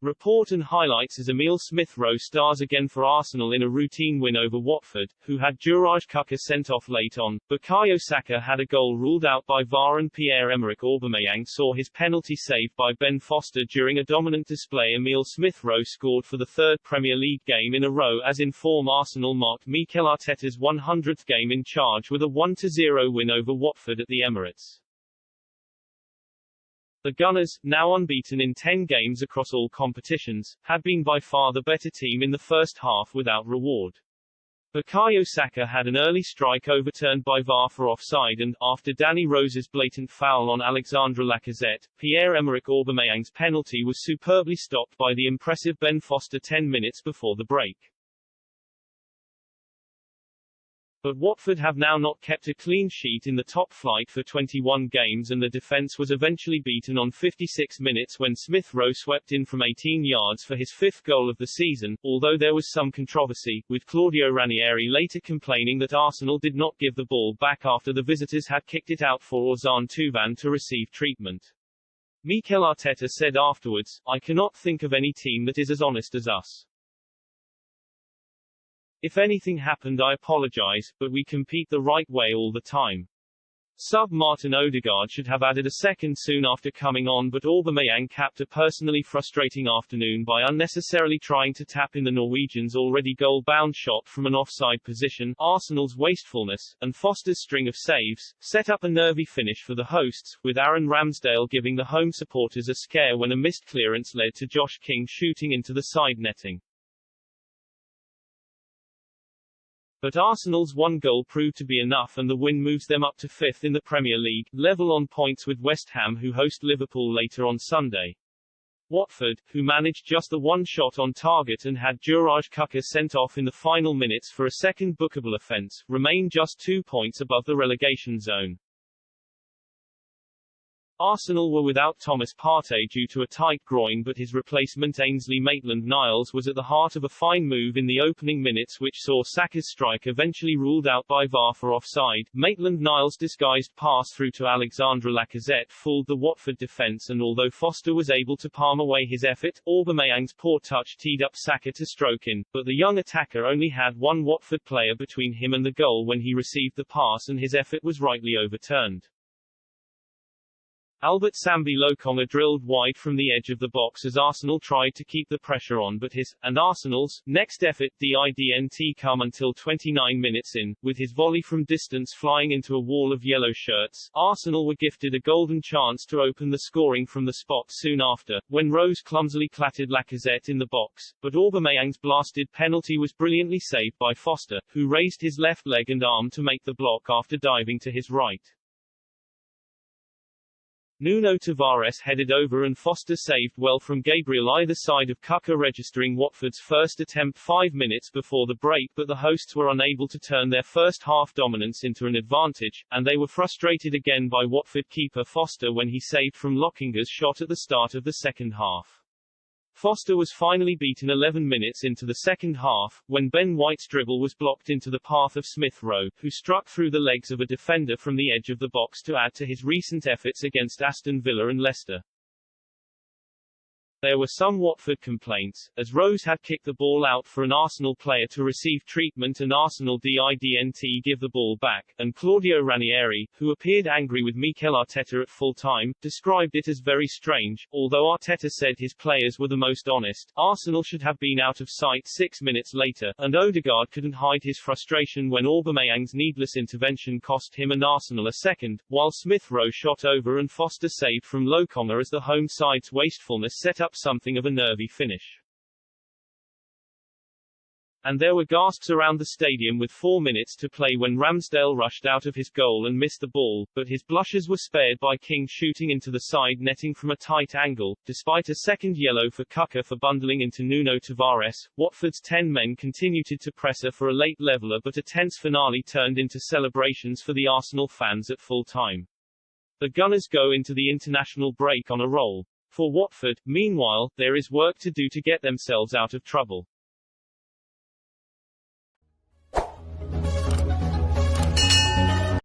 Report and highlights as Emile Smith Rowe stars again for Arsenal in a routine win over Watford, who had Juraj Kucka sent off late on. Bukayo Saka had a goal ruled out by VAR and Pierre-Emerick Aubameyang saw his penalty saved by Ben Foster during a dominant display. Emile Smith Rowe scored for the third Premier League game in a row as in form. Arsenal marked Mikel Arteta's 100th game in charge with a 1-0 win over Watford at the Emirates. The Gunners, now unbeaten in 10 games across all competitions, had been by far the better team in the first half without reward. Bukayo Saka had an early strike overturned by VAR for offside and, after Danny Rose's blatant foul on Alexandre Lacazette, Pierre-Emerick Aubameyang's penalty was superbly stopped by the impressive Ben Foster 10 minutes before the break. But Watford have now not kept a clean sheet in the top flight for 21 games and the defence was eventually beaten on 56 minutes when Smith Rowe swept in from 18 yards for his fifth goal of the season, although there was some controversy, with Claudio Ranieri later complaining that Arsenal did not give the ball back after the visitors had kicked it out for Ozan Tufan to receive treatment. Mikel Arteta said afterwards, "I cannot think of any team that is as honest as us. If anything happened I apologize, but we compete the right way all the time." Sub Martin Odegaard should have added a second soon after coming on, but Aubameyang capped a personally frustrating afternoon by unnecessarily trying to tap in the Norwegians' already goal-bound shot from an offside position. Arsenal's wastefulness, and Foster's string of saves, set up a nervy finish for the hosts, with Aaron Ramsdale giving the home supporters a scare when a missed clearance led to Josh King shooting into the side netting. But Arsenal's one goal proved to be enough and the win moves them up to fifth in the Premier League, level on points with West Ham who host Liverpool later on Sunday. Watford, who managed just the one shot on target and had Juraj Kucka sent off in the final minutes for a second bookable offence, remain just 2 points above the relegation zone. Arsenal were without Thomas Partey due to a tight groin, but his replacement Ainsley Maitland-Niles was at the heart of a fine move in the opening minutes which saw Saka's strike eventually ruled out by VAR for offside. Maitland-Niles' disguised pass through to Alexandre Lacazette fooled the Watford defence and although Foster was able to palm away his effort, Aubameyang's poor touch teed up Saka to stroke in, but the young attacker only had one Watford player between him and the goal when he received the pass and his effort was rightly overturned. Albert Sambi Lokonga drilled wide from the edge of the box as Arsenal tried to keep the pressure on, but his, and Arsenal's, next effort didn't come until 29 minutes in, with his volley from distance flying into a wall of yellow shirts. Arsenal were gifted a golden chance to open the scoring from the spot soon after, when Rose clumsily clattered Lacazette in the box, but Aubameyang's blasted penalty was brilliantly saved by Foster, who raised his left leg and arm to make the block after diving to his right. Nuno Tavares headed over and Foster saved well from Gabriel either side of Kucka, registering Watford's first attempt 5 minutes before the break, but the hosts were unable to turn their first half dominance into an advantage, and they were frustrated again by Watford keeper Foster when he saved from Lokonga's shot at the start of the second half. Foster was finally beaten 11 minutes into the second half, when Ben White's dribble was blocked into the path of Smith Rowe, who struck through the legs of a defender from the edge of the box to add to his recent efforts against Aston Villa and Leicester. There were some Watford complaints, as Rose had kicked the ball out for an Arsenal player to receive treatment and Arsenal didn't give the ball back, and Claudio Ranieri, who appeared angry with Mikel Arteta at full time, described it as very strange. Although Arteta said his players were the most honest, Arsenal should have been out of sight 6 minutes later, and Odegaard couldn't hide his frustration when Aubameyang's needless intervention cost him and Arsenal a second, while Smith Rowe shot over and Foster saved from Lokonga as the home side's wastefulness set up something of a nervy finish. And there were gasps around the stadium with 4 minutes to play when Ramsdale rushed out of his goal and missed the ball, but his blushes were spared by King shooting into the side netting from a tight angle. Despite a second yellow for Kucka for bundling into Nuno Tavares, Watford's 10 men continued to presser for a late leveller, but a tense finale turned into celebrations for the Arsenal fans at full time. The Gunners go into the international break on a roll. For Watford, meanwhile, there is work to do to get themselves out of trouble.